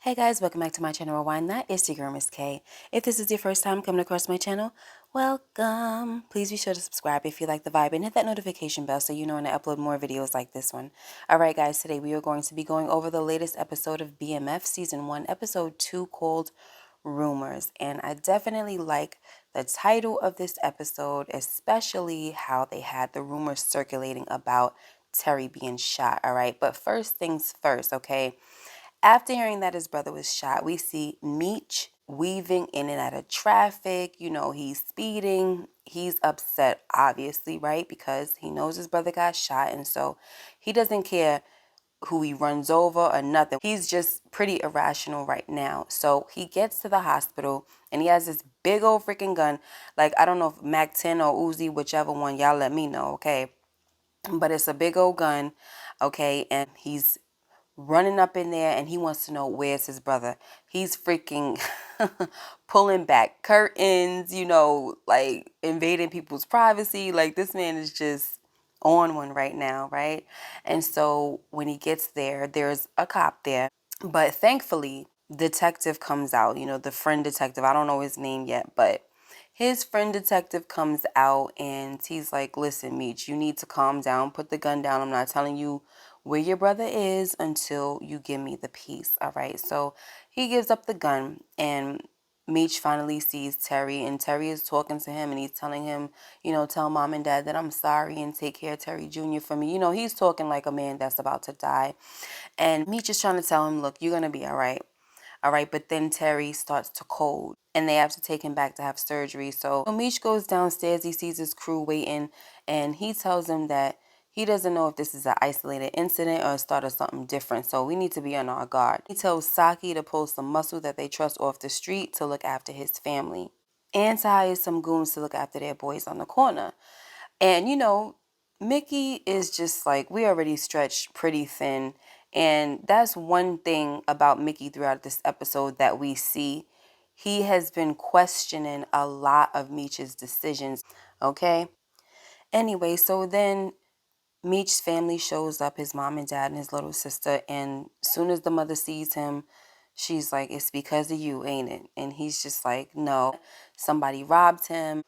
Hey guys, welcome back to my channel Rewind. That is your girl Miss K. If this is your first time coming across my channel, welcome. Please be sure to subscribe if you like the vibe and hit that notification bell so you know when I upload more videos like this one. Alright guys, today we are going to be going over the latest episode of BMF Season 1, Episode 2 called Rumors. And I definitely like the title of this episode, especially how they had the rumors circulating about Terry being shot. Alright, but first things first, okay? After hearing that his brother was shot, we see Meech weaving in and out of traffic. You know, he's speeding. He's upset, obviously, right? Because he knows his brother got shot. And so he doesn't care who he runs over or nothing. He's just pretty irrational right now. So he gets to the hospital and he has this big old freaking gun. Like, I don't know if Mac 10 or Uzi, whichever one, y'all let me know, okay? But it's a big old gun, okay? And he's running up in there and he wants to know where's his brother. He's freaking pulling back curtains, you know, like invading people's privacy. Like this man is just on one right now, right? And so when he gets there, there's a cop there. But thankfully, detective comes out, you know, the friend detective. I don't know his name yet, but his friend detective comes out and he's like, listen, Meech, you need to calm down, put the gun down. I'm not telling you where your brother is until you give me the piece. All right. So he gives up the gun and Meech finally sees Terry and Terry is talking to him and he's telling him, you know, tell mom and dad that I'm sorry and take care of Terry Jr. for me. You know, he's talking like a man that's about to die. And Meech is trying to tell him, look, you're going to be all right. All right. But then Terry starts to cold and they have to take him back to have surgery. So Meech goes downstairs. He sees his crew waiting and he tells him that he doesn't know if this is an isolated incident or a start of something different. So we need to be on our guard. He tells Saki to pull some muscle that they trust off the street to look after his family and to hire some goons to look after their boys on the corner. And, you know, Mickey is just like, we already stretched pretty thin. And that's one thing about Mickey throughout this episode that we see. He has been questioning a lot of Meech's decisions, okay? Anyway, so then Meech's family shows up, his mom and dad and his little sister. And soon as the mother sees him, she's like, it's because of you, ain't it? And he's just like, no, somebody robbed him.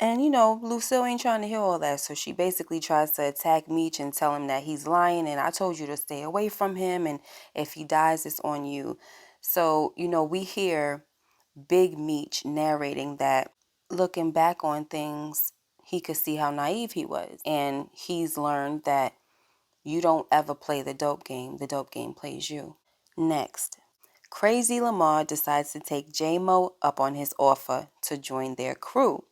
And, you know, Lucille ain't trying to hear all that. So she basically tries to attack Meech and tell him that he's lying. And I told you to stay away from him. And if he dies, it's on you. So, you know, we hear Big Meech narrating that looking back on things, he could see how naive he was. And he's learned that you don't ever play the dope game. The dope game plays you. Next, Crazy Lamar decides to take J-Mo up on his offer to join their crew.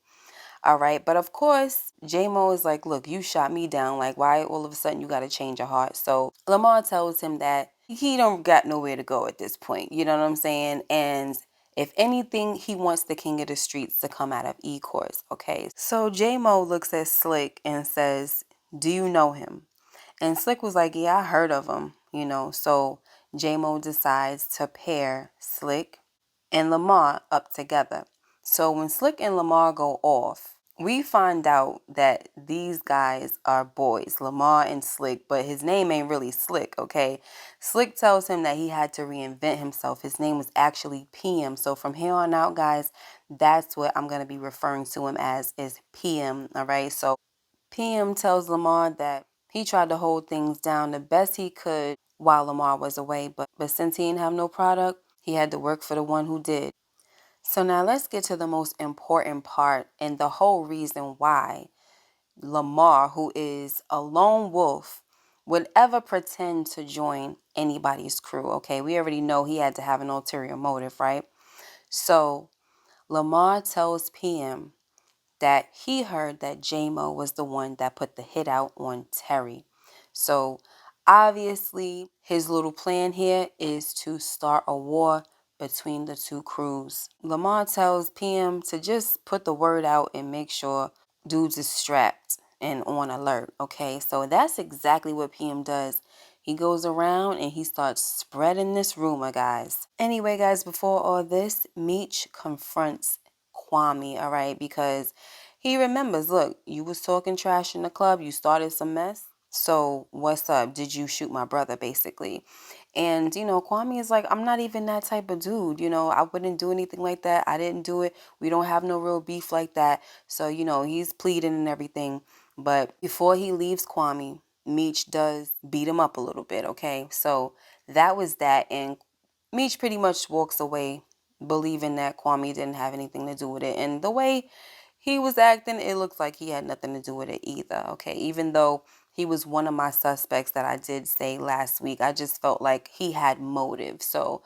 All right. But of course, J-Mo is like, look, you shot me down. Like, why all of a sudden you got to change your heart? So Lamar tells him that he don't got nowhere to go at this point. You know what I'm saying? And if anything, he wants the king of the streets to come out of E-Course. Okay. So J-Mo looks at Slick and says, do you know him? And Slick was like, yeah, I heard of him, you know. So J-Mo decides to pair Slick and Lamar up together. So when Slick and Lamar go off, we find out that these guys are boys, Lamar and Slick, but his name ain't really Slick, okay? Slick tells him that he had to reinvent himself. His name was actually PM. So from here on out, guys, that's what I'm going to be referring to him as is PM, all right? So PM tells Lamar that he tried to hold things down the best he could while Lamar was away, but since he didn't have no product, he had to work for the one who did. So now let's get to the most important part and the whole reason why Lamar, who is a lone wolf, would ever pretend to join anybody's crew. Okay, we already know he had to have an ulterior motive, right? So Lamar tells PM that he heard that J-Mo was the one that put the hit out on Terry. So obviously his little plan here is to start a war between the two crews. Lamar tells PM to just put the word out and make sure dudes is strapped and on alert. Okay, so that's exactly what PM does. He goes around and he starts spreading this rumor, guys. Anyway, guys, before all this, Meech confronts Kwame, all right, because he remembers, look, you was talking trash in the club, you started some mess. So what's up? Did you shoot my brother, basically? And, Kwame is like, I'm not even that type of dude. I wouldn't do anything like that. I didn't do it. We don't have no real beef like that. So, he's pleading and everything. But before he leaves Kwame, Meech does beat him up a little bit, okay? So that was that. And Meech pretty much walks away believing that Kwame didn't have anything to do with it. And the way he was acting, it looks like he had nothing to do with it either, okay? Even though he was one of my suspects that I did say last week, I just felt like he had motive. So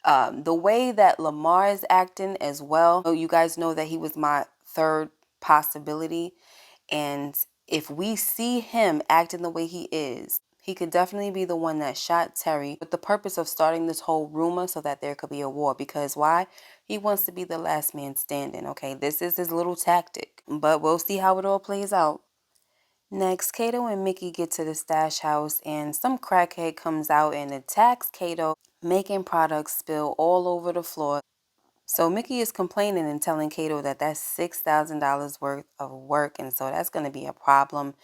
the way that Lamar is acting as well, you guys know that he was my third possibility. And if we see him acting the way he is, he could definitely be the one that shot Terry with the purpose of starting this whole rumor so that there could be a war. Because why? He wants to be the last man standing, okay? This is his little tactic. But we'll see how it all plays out. Next, Kato and Mickey get to the stash house and some crackhead comes out and attacks Kato, making products spill all over the floor. So Mickey is complaining and telling Kato that that's $6,000 worth of work, and so that's going to be a problem.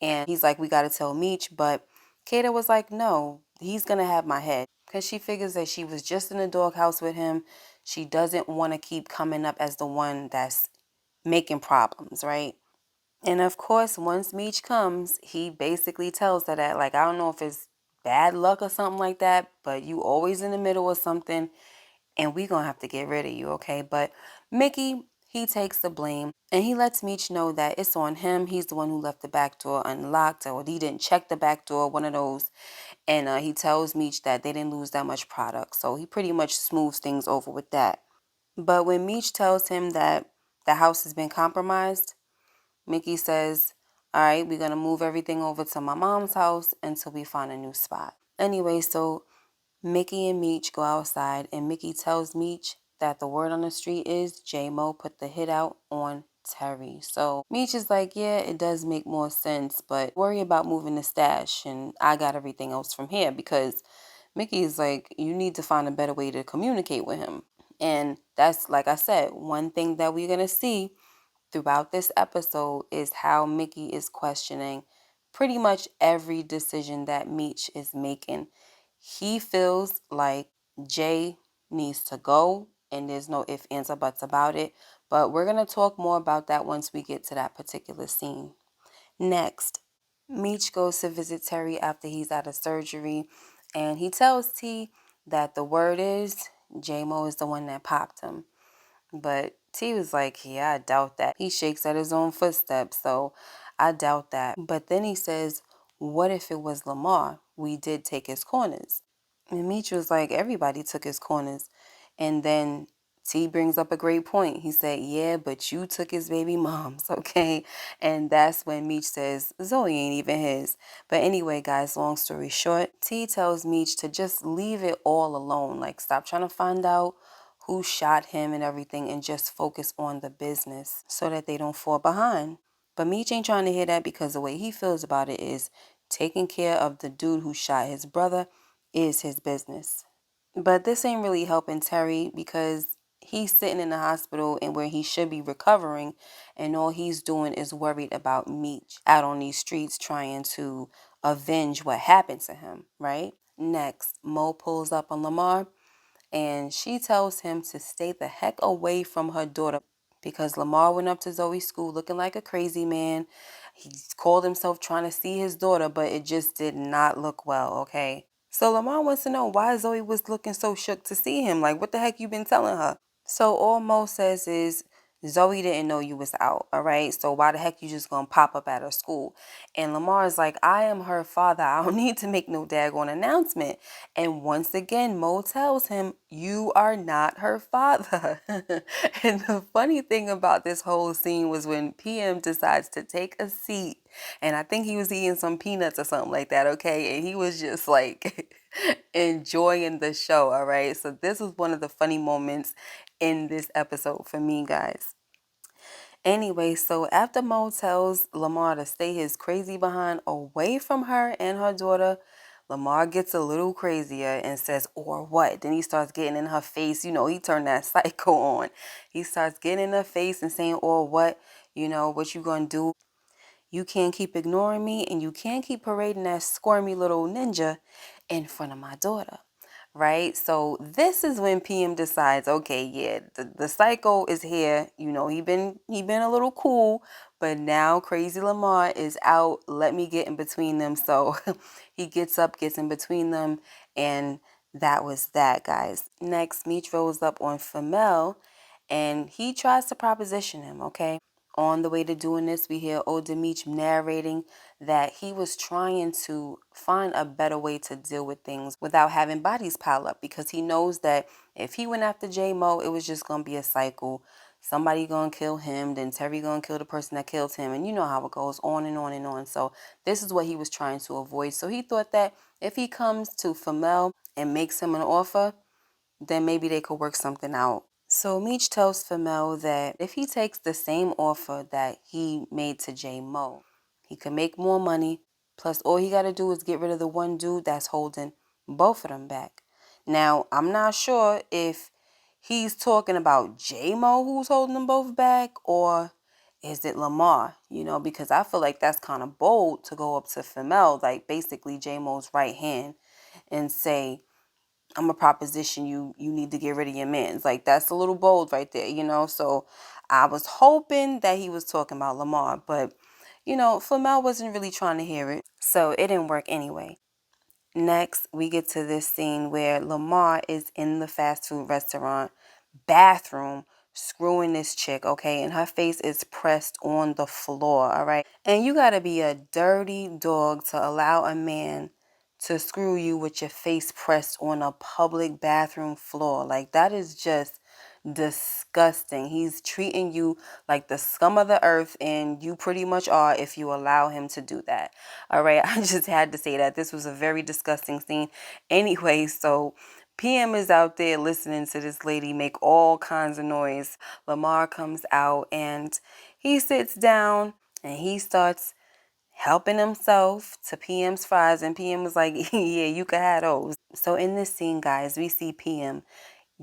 And he's like, we got to tell Meech, but Kato was like, no, he's going to have my head because she figures that she was just in the doghouse with him. She doesn't want to keep coming up as the one that's making problems, right? And of course, once Meech comes, he basically tells her that, like, I don't know if it's bad luck or something like that, but you always in the middle of something and we gonna have to get rid of you, okay? But Mickey, he takes the blame and he lets Meech know that it's on him. He's the one who left the back door unlocked, or he didn't check the back door, one of those. And he tells Meech that they didn't lose that much product. So he pretty much smooths things over with that. But when Meech tells him that the house has been compromised, Mickey says, all right, we're going to move everything over to my mom's house until we find a new spot. Anyway, so Mickey and Meech go outside, and Mickey tells Meech that the word on the street is J-Mo put the hit out on Terry. So Meech is like, yeah, it does make more sense, but worry about moving the stash, and I got everything else from here, because Mickey is like, you need to find a better way to communicate with him. And that's, like I said, one thing that we're going to see throughout this episode is how Mickey is questioning pretty much every decision that Meech is making. He feels like Jay needs to go, and there's no ifs, ands, or buts about it. But we're going to talk more about that once we get to that particular scene. Next, Meech goes to visit Terry after he's out of surgery, and he tells T that the word is J-Mo is the one that popped him. But T was like, yeah, I doubt that. He shakes at his own footsteps, so I doubt that. But then he says, what if it was Lamar? We did take his corners. And Meech was like, everybody took his corners. And then T brings up a great point. He said, yeah, but you took his baby moms, okay? And that's when Meech says, Zoe ain't even his. But anyway, guys, long story short, T tells Meech to just leave it all alone. Like, stop trying to find out who shot him and everything, and just focus on the business so that they don't fall behind. But Meech ain't trying to hear that, because the way he feels about it is taking care of the dude who shot his brother is his business. But this ain't really helping Terry, because he's sitting in the hospital and where he should be recovering, and all he's doing is worried about Meech out on these streets trying to avenge what happened to him, right? Next, Mo pulls up on Lamar and she tells him to stay the heck away from her daughter, because Lamar went up to Zoe's school looking like a crazy man. He called himself trying to see his daughter, but it just did not look well, okay? So Lamar wants to know why Zoe was looking so shook to see him. Like, what the heck you been telling her? So all Mo says is, Zoe didn't know you was out, all right? So why the heck you just gonna pop up at her school? And Lamar is like, I am her father. I don't need to make no daggone announcement. And once again, Mo tells him, you are not her father. And the funny thing about this whole scene was when PM decides to take a seat, and I think he was eating some peanuts or something like that, okay? And he was just like enjoying the show, all right? So this was one of the funny moments in this episode for me, guys. Anyway, so after Mo tells Lamar to stay his crazy behind away from her and her daughter, Lamar gets a little crazier and says, or what? Then he starts getting in her face. He turned that psycho on. He starts getting in her face and saying, or what? What you gonna do? You can't keep ignoring me, and you can't keep parading that squirmy little ninja in front of my daughter. right? So this is when PM decides, okay, yeah, the psycho is here. You know, he been a little cool, but now crazy Lamar is out. Let me get in between them. So he gets up, gets in between them, and that was that, guys. Next, Meech rolls up on Femel, and he tries to proposition him, okay? On the way to doing this, we hear old Meech narrating that he was trying to find a better way to deal with things without having bodies pile up, because he knows that if he went after J-Mo, it was just going to be a cycle. Somebody going to kill him, then Terry going to kill the person that killed him, and you know how it goes on and on and on. So this is what he was trying to avoid. So he thought that if he comes to Femel and makes him an offer, then maybe they could work something out. So Meech tells Femel that if he takes the same offer that he made to J Mo, he could make more money. Plus, all he got to do is get rid of the one dude that's holding both of them back. Now, I'm not sure if he's talking about J Mo who's holding them both back, or is it Lamar? You know, because I feel like that's kind of bold to go up to Femel, like basically J Mo's right hand, and say, I'm a proposition you need to get rid of your mans. Like, that's a little bold right there, you know? So I was hoping that he was talking about Lamar, but, you know, Flamel wasn't really trying to hear it, so it didn't work anyway. Next, we get to this scene where Lamar is in the fast food restaurant bathroom screwing this chick, okay? And her face is pressed on the floor, all right? And you gotta be a dirty dog to allow a man to screw you with your face pressed on a public bathroom floor. Like, that is just disgusting. He's treating you like the scum of the earth, and you pretty much are if you allow him to do that. All right, I just had to say that. This was a very disgusting scene. Anyway, so PM is out there listening to this lady make all kinds of noise. Lamar comes out and he sits down and he starts helping himself to PM's fries, and PM was like, yeah, you can have those. So in this scene, guys, we see PM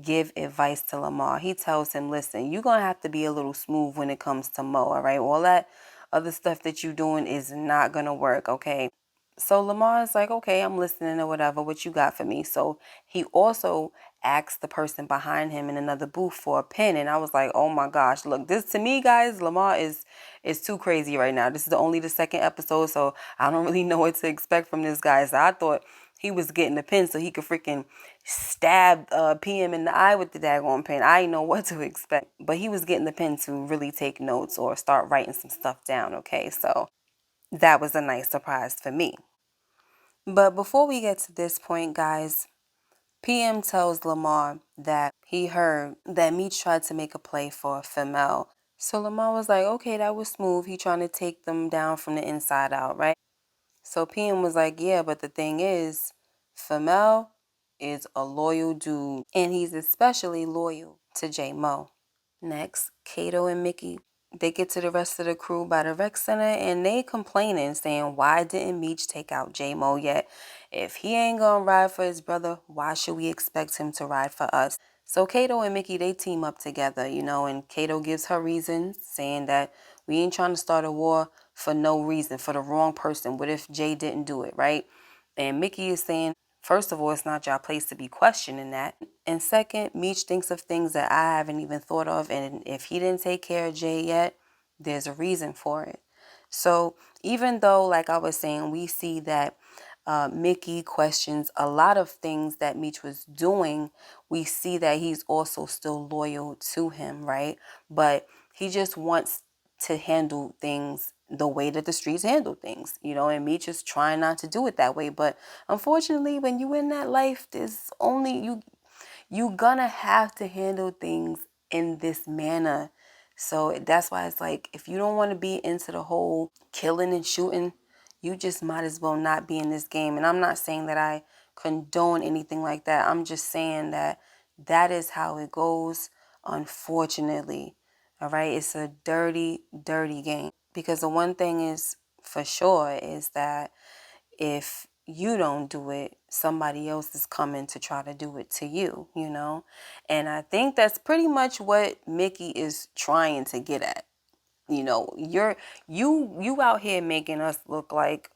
give advice to Lamar. He tells him, listen, you're going to have to be a little smooth when it comes to Mo, all right? All that other stuff that you're doing is not going to work, okay? So Lamar is like, okay, I'm listening or whatever, what you got for me? So he also asked the person behind him in another booth for a pen, and I was like, oh my gosh, look, this to me, guys, Lamar is too crazy right now. This is only the second episode, so I don't really know what to expect from this guy. So I thought he was getting the pen so he could freaking stab PM in the eye with the daggone pen. I didn't know what to expect, but he was getting the pen to really take notes or start writing some stuff down, okay? So that was a nice surprise for me. But before we get to this point, guys, PM tells Lamar that he heard that Meech tried to make a play for Femel. So Lamar was like, okay, that was smooth. He trying to take them down from the inside out, right? So PM was like, yeah, but the thing is, Femel is a loyal dude, and he's especially loyal to J Mo. Next, Kato and Mickey, they get to the rest of the crew by the rec center, and they complaining, saying, why didn't Meech take out J-Mo yet? If he ain't gonna ride for his brother, why should we expect him to ride for us? So Kato and Mickey, they team up together, you know, and Kato gives her reasons, saying that we ain't trying to start a war for no reason, for the wrong person. What if Jay didn't do it, right? And Mickey is saying, first of all, it's not your place to be questioning that. And second, Meech thinks of things that I haven't even thought of. And if he didn't take care of Jay yet, there's a reason for it. So even though, like I was saying, we see that Mickey questions a lot of things that Meech was doing, we see that he's also still loyal to him, right? But he just wants to handle things the way that the streets handle things, you know, and Meech is trying not to do it that way. But unfortunately, when you in that life, there's only you gonna have to handle things in this manner. So that's why it's like, if you don't want to be into the whole killing and shooting, you just might as well not be in this game. And I'm not saying that I condone anything like that. I'm just saying that that is how it goes, unfortunately. All right, it's a dirty, dirty game. Because the one thing is for sure is that if you don't do it, somebody else is coming to try to do it to you, you know? And I think that's pretty much what Mickey is trying to get at. You know, you out here making us look like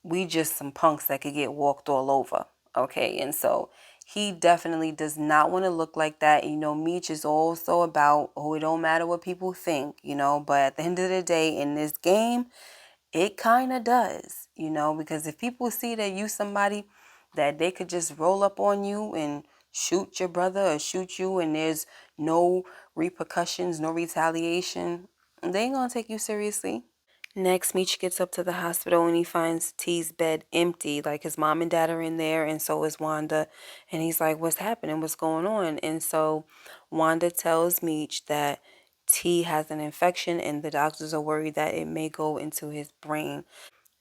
we just some punks that could get walked all over. Okay. And so He definitely does not want to look like that. Meech is also about, oh, it don't matter what people think, but at the end of the day, in this game, it kind of does, because if people see that you somebody that they could just roll up on you and shoot your brother or shoot you and there's no repercussions, no retaliation, they ain't gonna take you seriously. Next, Meech gets up to the hospital and he finds T's bed empty. Like his mom and dad are in there, and so is Wanda. And he's like, "What's happening? What's going on?" And so Wanda tells Meech that T has an infection and the doctors are worried that it may go into his brain.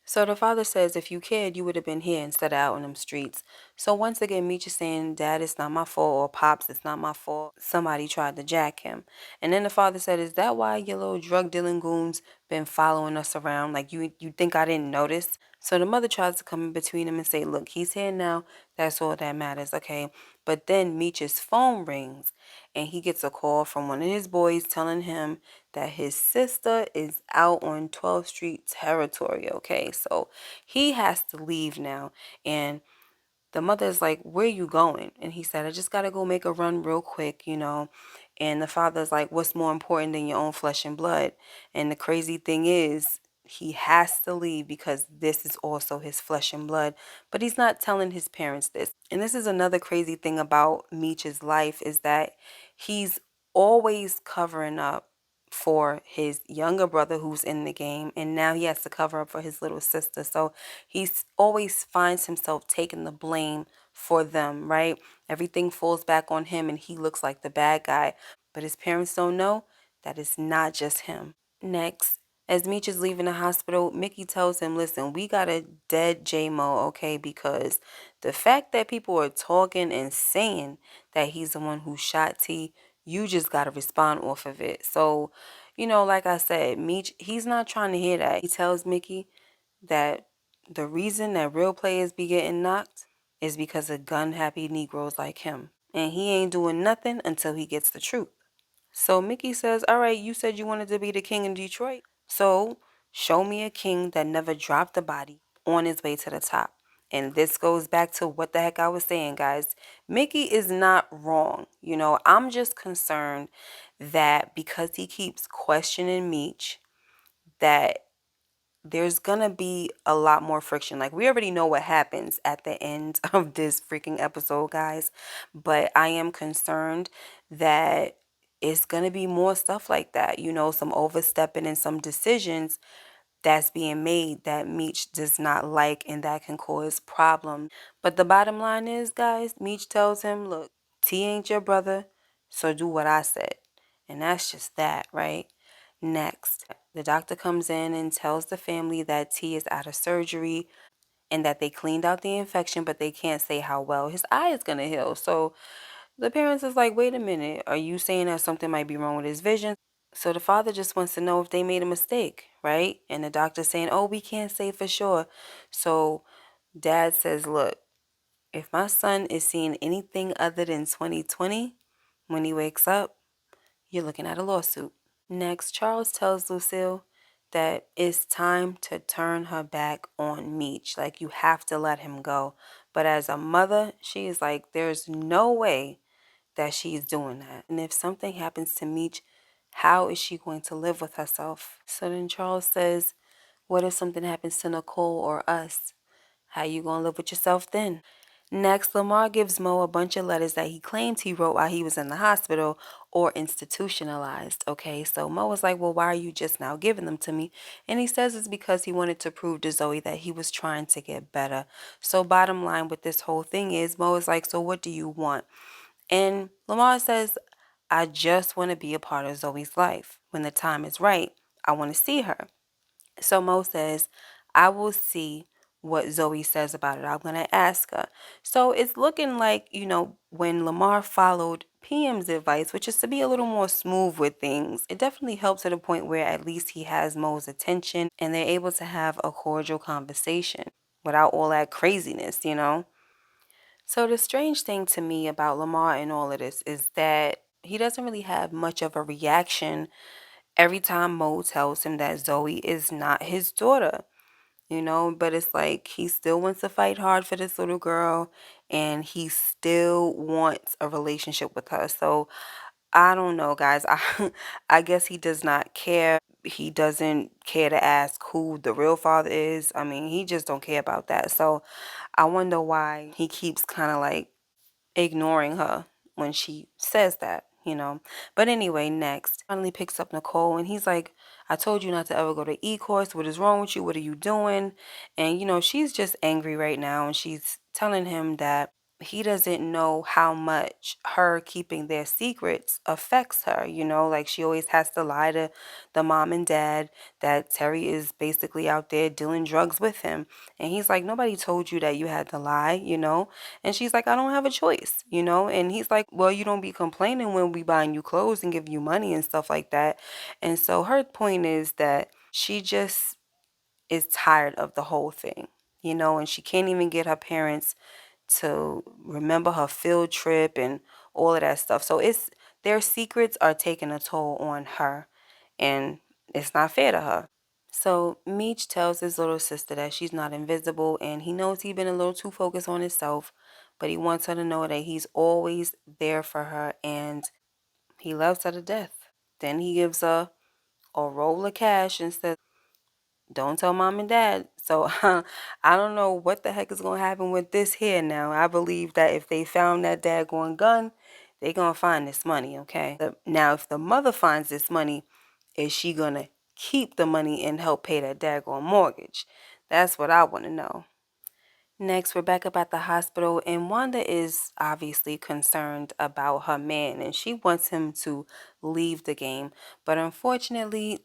So the father says, if you cared, you would have been here instead of out in them streets. So once again, Meech is saying, Dad, it's not my fault, or Pops, it's not my fault. Somebody tried to jack him. And then the father said, is that why your little drug dealing goons been following us around? Like, you think I didn't notice? So the mother tries to come in between him and say, look, he's here now. That's all that matters, okay? But then Meech's phone rings, and he gets a call from one of his boys telling him that his sister is out on 12th Street territory, okay? So he has to leave now. And the mother's like, where you going? And he said, I just got to go make a run real quick. And the father's like, what's more important than your own flesh and blood? And the crazy thing is, he has to leave because this is also his flesh and blood. But he's not telling his parents this. And this is another crazy thing about Meech's life is that he's always covering up for his younger brother who's in the game, and now he has to cover up for his little sister. So he's always finds himself taking the blame for them, right? Everything falls back on him and he looks like the bad guy. But his parents don't know that it's not just him. Next, as Meech is leaving the hospital, Mickey tells him, listen, we got a dead J-Mo, okay? Because the fact that people are talking and saying that he's the one who shot T, you just got to respond off of it. So, like I said, Meech, he's not trying to hear that. He tells Mickey that the reason that real players be getting knocked is because of gun-happy Negroes like him. And he ain't doing nothing until he gets the truth. So Mickey says, all right, you said you wanted to be the king in Detroit. So show me a king that never dropped a body on his way to the top. And this goes back to what the heck I was saying, guys. Mickey is not wrong. I'm just concerned that because he keeps questioning Meech, that there's gonna be a lot more friction. Like, we already know what happens at the end of this freaking episode, guys, but I am concerned that it's gonna be more stuff like that, some overstepping and some decisions that's being made that Meech does not like and that can cause problems. But the bottom line is, guys, Meech tells him, look, T ain't your brother, so do what I said. And that's just that, right? Next, the doctor comes in and tells the family that T is out of surgery and that they cleaned out the infection, but they can't say how well his eye is going to heal. So the parents is like, wait a minute, are you saying that something might be wrong with his vision? So the father just wants to know if they made a mistake, right? And the doctor's saying, oh, we can't say for sure. So dad says, look, if my son is seeing anything other than 2020 when he wakes up, you're looking at a lawsuit. Next, Charles tells Lucille that it's time to turn her back on Meech. Like, you have to let him go. But as a mother, she is like, there's no way that she's doing that. And if something happens to Meech, how is she going to live with herself? So then Charles says, what if something happens to Nicole or us? How you gonna live with yourself then? Next, Lamar gives Mo a bunch of letters that he claims he wrote while he was in the hospital or institutionalized. Okay, so Mo was like, well, why are you just now giving them to me? And he says it's because he wanted to prove to Zoe that he was trying to get better. So bottom line with this whole thing is Mo is like, so what do you want? And Lamar says, I just want to be a part of Zoe's life. When the time is right, I want to see her. So Mo says, I will see what Zoe says about it. I'm going to ask her. So it's looking like, when Lamar followed PM's advice, which is to be a little more smooth with things, it definitely helps to the point where at least he has Mo's attention and they're able to have a cordial conversation without all that craziness. So the strange thing to me about Lamar and all of this is that he doesn't really have much of a reaction every time Mo tells him that Zoe is not his daughter. but it's like he still wants to fight hard for this little girl and he still wants a relationship with her. So I don't know, guys. I guess he does not care. He doesn't care to ask who the real father is. I mean, he just don't care about that. So I wonder why he keeps kind of like ignoring her when she says that. But anyway, next, finally picks up Nicole and he's like, I told you not to ever go to E-course. What is wrong with you? What are you doing? And, she's just angry right now and she's telling him that he doesn't know how much her keeping their secrets affects her. Like she always has to lie to the mom and dad that Terry is basically out there dealing drugs with him. And he's like, nobody told you that you had to lie. And she's like, I don't have a choice. And he's like, well, you don't be complaining when we buying you clothes and give you money and stuff like that. And so her point is that she just is tired of the whole thing, and she can't even get her parents to remember her field trip and all of that stuff. So their secrets are taking a toll on her and it's not fair to her. So Meech tells his little sister that she's not invisible and he knows he's been a little too focused on himself, but he wants her to know that he's always there for her and he loves her to death. Then he gives her a roll of cash and says, don't tell mom and dad. So I don't know what the heck is going to happen with this here now. I believe that if they found that daggone gun, they going to find this money, okay? Now, if the mother finds this money, is she going to keep the money and help pay that daggone mortgage? That's what I want to know. Next, we're back up at the hospital, and Wanda is obviously concerned about her man, and she wants him to leave the game. But unfortunately,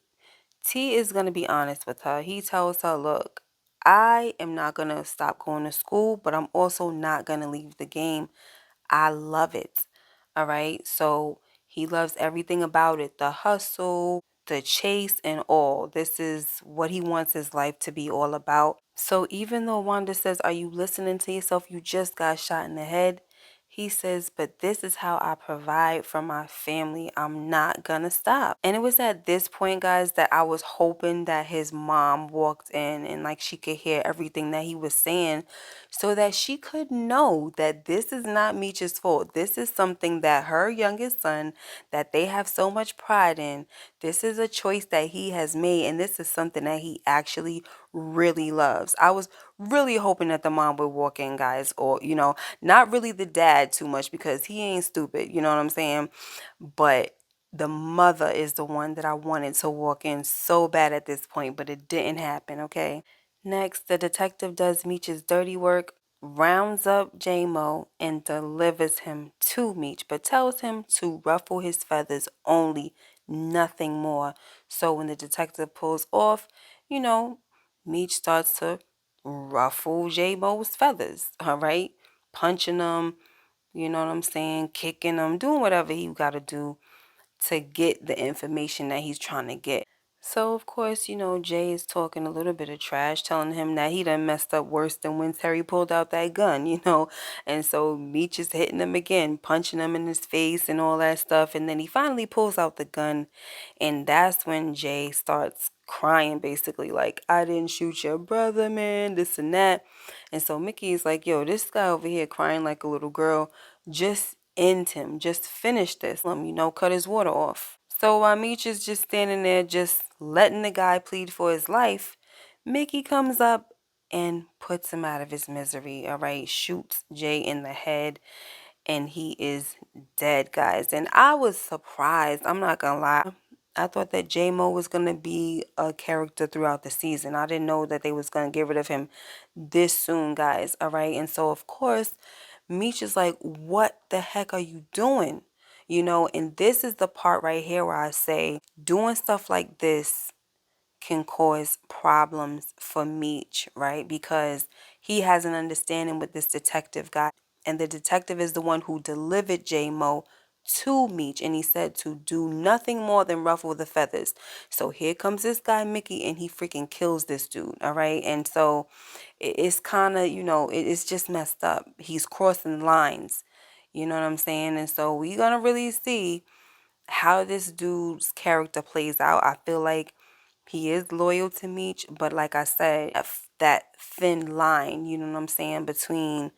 T is going to be honest with her. He tells her, look, I am not going to stop going to school, but I'm also not going to leave the game. I love it. All right. So he loves everything about it, the hustle, the chase, and all. This is what he wants his life to be all about. So even though Wanda says, are you listening to yourself? You just got shot in the head. He says, but this is how I provide for my family. I'm not gonna stop. And it was at this point, guys, that I was hoping that his mom walked in and like she could hear everything that he was saying so that she could know that this is not Meech's fault. This is something that her youngest son, that they have so much pride in. This is a choice that he has made, and this is something that he actually really loves. I was really hoping that the mom would walk in, guys, or, not really the dad too much because he ain't stupid, you know what I'm saying? But the mother is the one that I wanted to walk in so bad at this point, but it didn't happen, okay? Next, the detective does Meech's dirty work, rounds up J-Mo, and delivers him to Meech, but tells him to ruffle his feathers only, nothing more. So when the detective pulls off, you know, Meech starts to ruffle J-Mo's feathers, all right? Punching him, you know what I'm saying? Kicking him, doing whatever he got to do to get the information that he's trying to get. So, of course, Jay is talking a little bit of trash, telling him that he done messed up worse than when Terry pulled out that gun. And so Meech is hitting him again, punching him in his face and all that stuff. And then he finally pulls out the gun. And that's when Jay starts crying, basically, like, I didn't shoot your brother, man, this and that. And so Mickey is like, yo, this guy over here crying like a little girl, just end him, just finish this, cut his water off. So while Meech is just standing there, just letting the guy plead for his life, Mickey comes up and puts him out of his misery, all right? Shoots Jay in the head, and he is dead, guys. And I was surprised. I'm not gonna lie. I thought that J-Mo was gonna be a character throughout the season. I didn't know that they was gonna get rid of him this soon, guys, all right? And so, of course, Meech is like, what the heck are you doing? And this is the part right here where I say doing stuff like this can cause problems for Meech, right? Because he has an understanding with this detective guy, and the detective is the one who delivered J-Mo to Meech, and he said to do nothing more than ruffle the feathers. So here comes this guy Mickey, and he freaking kills this dude, all right? And so it's kind of, it's just messed up. He's crossing lines, you know what I'm saying? And so we're gonna really see how this dude's character plays out. I feel like he is loyal to Meech, but like I said, that thin line, you know what I'm saying, between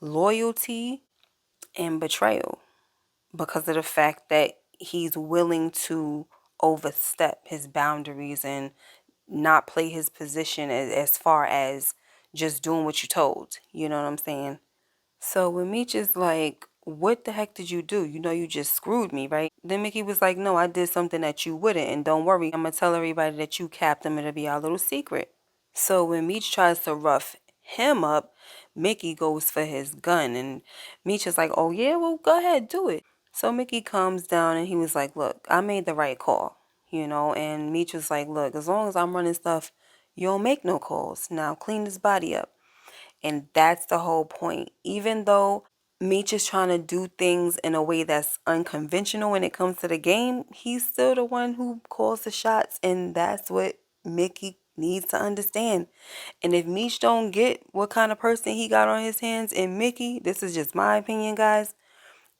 loyalty and betrayal because of the fact that he's willing to overstep his boundaries and not play his position as far as just doing what you told. You know what I'm saying? So when Meech is like, what the heck did you do? You know, you just screwed me, right? Then Mickey was like, no, I did something that you wouldn't. And don't worry, I'm going to tell everybody that you capped him. It'll be our little secret. So when Meech tries to rough him up, Mickey goes for his gun. And Meech is like, oh, yeah, well, go ahead, do it. So Mickey comes down and he was like, look, I made the right call, you know. And Meech was like, look, as long as I'm running stuff, you don't make no calls. Now clean his body up. And that's the whole point. Even though Meech is trying to do things in a way that's unconventional when it comes to the game, he's still the one who calls the shots. And that's what Mickey needs to understand. And if Meech don't get what kind of person he got on his hands and Mickey, this is just my opinion, guys,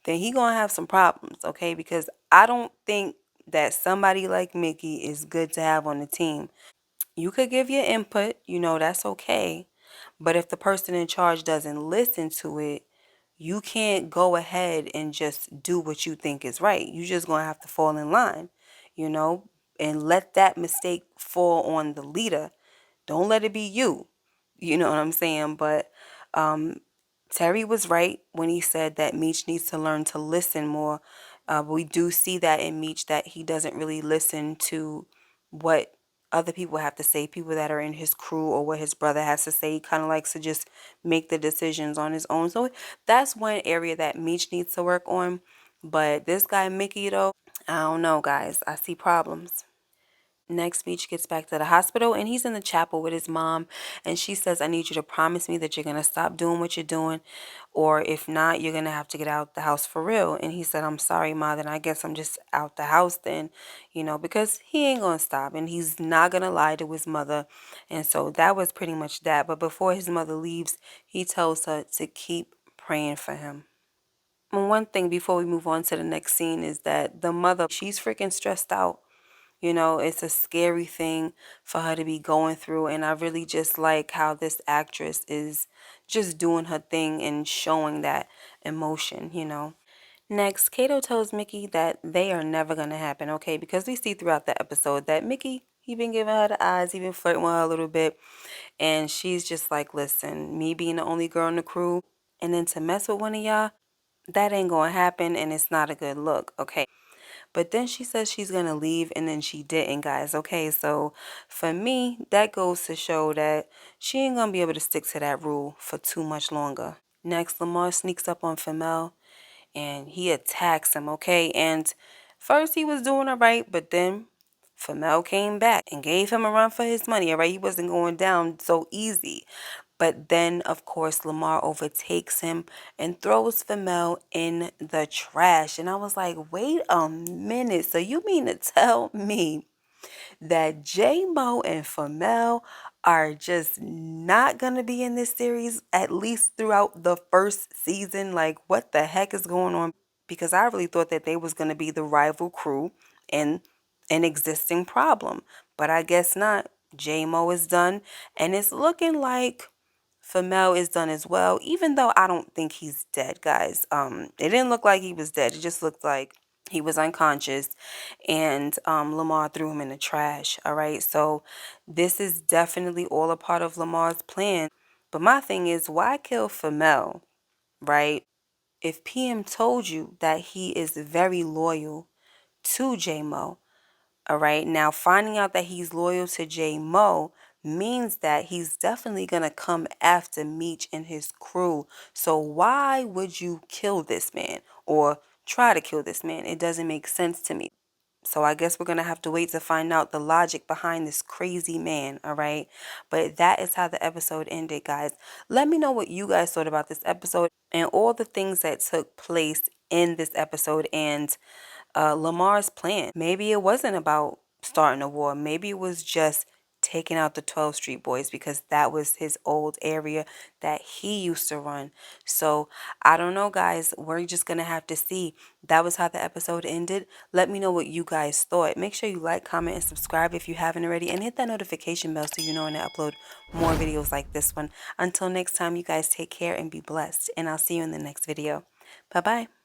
then he gonna have some problems, okay? Because I don't think that somebody like Mickey is good to have on the team. You could give your input, you know, that's okay. But if the person in charge doesn't listen to it, you can't go ahead and just do what you think is right. You just gonna have to fall in line, you know, and let that mistake fall on the leader. Don't let it be you. You know what I'm saying? But um, Terry was right when he said that Meech needs to learn to listen more. We do see that in Meech that he doesn't really listen to what other people have to say, people that are in his crew or what his brother has to say. He kind of likes to just make the decisions on his own. So that's one area that Meech needs to work on. But this guy, Mickey, though, I don't know, guys. I see problems. Next, Meech gets back to the hospital and he's in the chapel with his mom. And she says, I need you to promise me that you're going to stop doing what you're doing. Or if not, you're going to have to get out the house for real. And he said, I'm sorry, Ma. Then I guess I'm just out the house then, you know, because he ain't going to stop. And he's not going to lie to his mother. And so that was pretty much that. But before his mother leaves, he tells her to keep praying for him. And one thing before we move on to the next scene is that the mother, she's freaking stressed out. You know, it's a scary thing for her to be going through. And I really just like how this actress is just doing her thing and showing that emotion, you know. Next, Kato tells Mickey that they are never going to happen, okay? Because we see throughout the episode that Mickey, he been giving her the eyes, he been flirting with her a little bit. And she's just like, listen, me being the only girl in the crew and then to mess with one of y'all, that ain't going to happen and it's not a good look, okay? But then she says she's going to leave and then she didn't, guys. Okay, so for me, that goes to show that she ain't going to be able to stick to that rule for too much longer. Next, Lamar sneaks up on Femel and he attacks him, okay? And first he was doing all right, but then Femel came back and gave him a run for his money, all right? He wasn't going down so easy. But then, of course, Lamar overtakes him and throws Femel in the trash. And I was like, wait a minute. So you mean to tell me that J-Mo and Femel are just not going to be in this series, at least throughout the first season? Like, what the heck is going on? Because I really thought that they was going to be the rival crew and an existing problem. But I guess not. J-Mo is done. And it's looking like Femel is done as well, even though I don't think he's dead, guys. It didn't look like he was dead. It just looked like he was unconscious and Lamar threw him in the trash. All right. So this is definitely all a part of Lamar's plan. But my thing is, why kill Femel, right? If PM told you that he is very loyal to J-Mo, all right. Now, finding out that he's loyal to J-Mo means that he's definitely going to come after Meech and his crew. So why would you kill this man or try to kill this man? It doesn't make sense to me. So I guess we're going to have to wait to find out the logic behind this crazy man, all right? But that is how the episode ended, guys. Let me know what you guys thought about this episode and all the things that took place in this episode and Lamar's plan. Maybe it wasn't about starting a war. Maybe it was just taking out the 12th Street Boys, because that was his old area that he used to run. So I don't know, guys. We're just gonna have to see. That was how the episode ended. Let me know what you guys thought. Make sure you like, comment, and subscribe if you haven't already, and hit that notification bell so you know when I upload more videos like this one. Until next time, you guys take care and be blessed, and I'll see you in the next video. Bye bye.